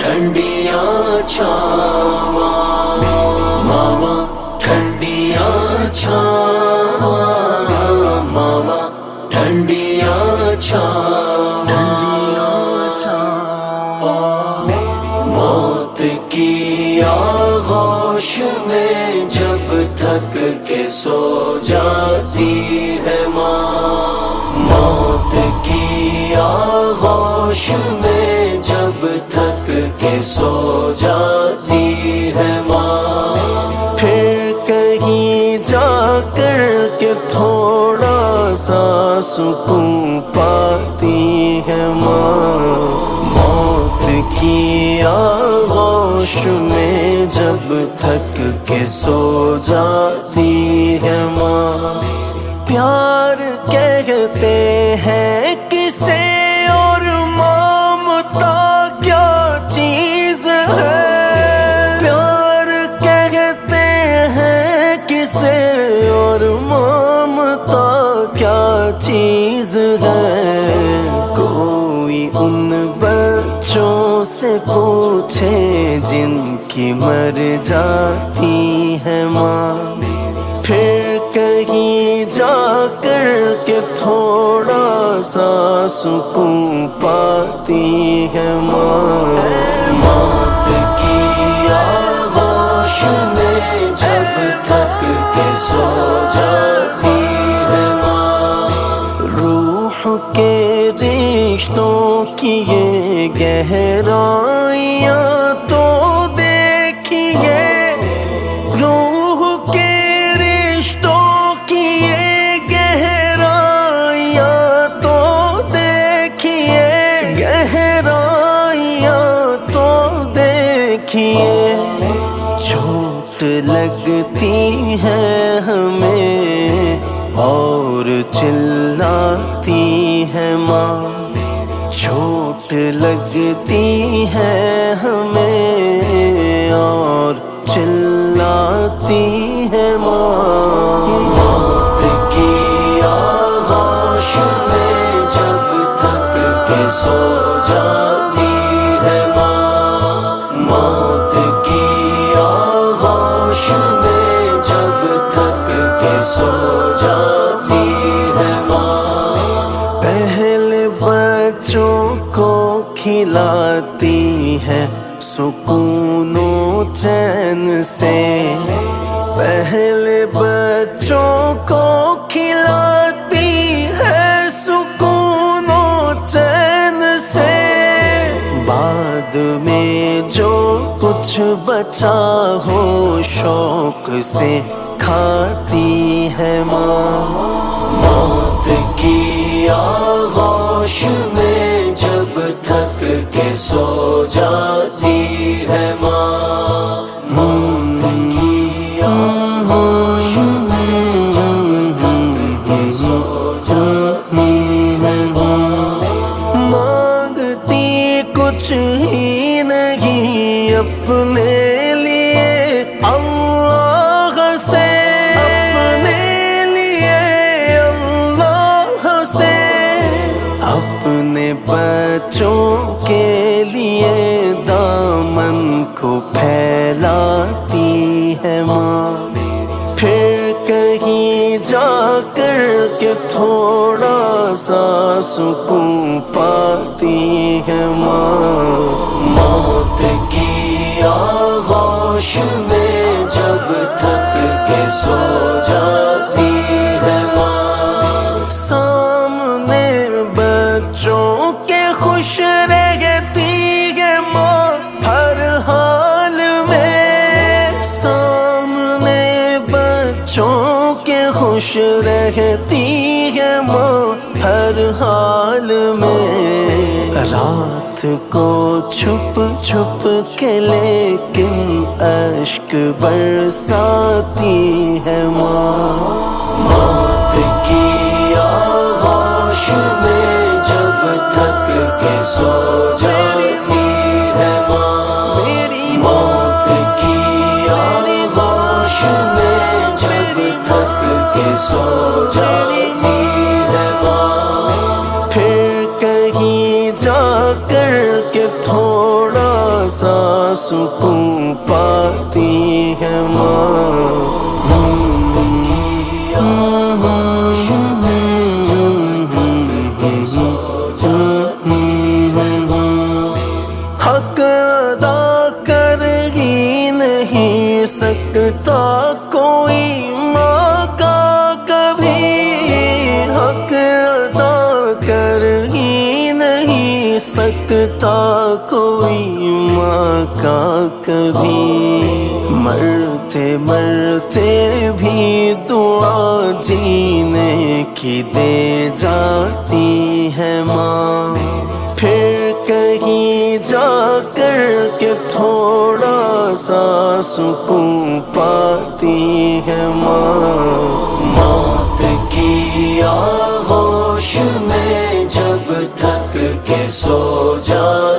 ٹھنڈیاں چھاواں ماواں ٹھنڈیاں چھاواں ماواں ٹھنڈیاں چھاواں موت کی آغوش میں جب تھک کے سو جاتی ہے ماں، موت کی آغوش میں جب تھک کے سو جاتی ہے ماں، پھر کہیں جا کر کے تھوڑا سا سکون پاتی ہے ماں، موت کی آغوش میں جب تھک کے سو جاتی ہے ماں۔ پیار کہتے ہیں کسے اور ممتا کیا چیز ہے، پیار کہتے ہیں کسے اور ممتا کیا چیز ہے، کوئی ان بچوں سے پوچھے جن کی مر جاتی ہے ماں، پھر کہیں جا کر کے تھوڑا سا سکون پاتی ہے ماں۔ موت کی آغوش میں جب تھک کے سو جاتی ہے ماں، روح کے رشتوں کی یہ گہرائیاں تو دیکھیے، روح کے رشتوں کی یہ گہرائیاں تو دیکھیے، گہرائیاں تو دیکھیے، چوٹ لگتی ہے ہمیں اور چلاتی ہے ماں، چوٹ لگتی ہے ہمیں اور چلاتی ہے ماں، موت کی آغوش میں جب تھک کے سو جاتی ہے ماں، موت کی آغوش میں جب تھک کے سو جاتی ہے ماں، پہلے بچوں کو کھلاتی ہے سکون و چین سے، پہلے بچوں کو کھلاتی ہے سکون و چین سے، بعد میں جو کچھ بچا ہو شوق سے کھاتی ہے ماں، موت کی آغوش میں جب تھک کے سو جاتی ہے ماں، موت کی آغوش میں جب تھک کے سو جاتی ہے ماں، مانگتی کچھ ہی نہیں اپنے لیے اللہ سے، اپنے لیے اللہ سے، اپنے بچوں کے لیے دامن کو پھیلاتی ہے ماں، پھر کہیں جا کر کے تھوڑا سا سکون پاتی ہے ماں، موت کی آغوش میں جب تھک کے سو جاتی ہے ماں، سامنے بچوں کے خوش رہتی ہے ماں ہر حال میں، سامنے بچوں کے خوش رہتی ہے ماں ہر حال میں، رات کو چھپ چھپ کے لیکن اشک برساتی ہے ماں، موت کی آغوش میں جب تھک کے سو جاتی ہے ماں، میری موت کی آغوش میں جب تھک کے سو جاتی ہے ماں، پھر کہیں جا کر کے تھوڑا سا سکون پاتی ہے ماں، حق ادا کر ہی نہیں سکتا کوئی ماں کا کبھی، حق ادا کر ہی نہیں سکتا کوئی ماں کا کبھی، مرتے مرتے بھی دعا جینے کی دے جاتی ہے ماں، پھر کہیں جا کر کے تھوڑا سا سکون پاتی ہے ماں، موت کی آغوش میں جب تھک کے سو جاتی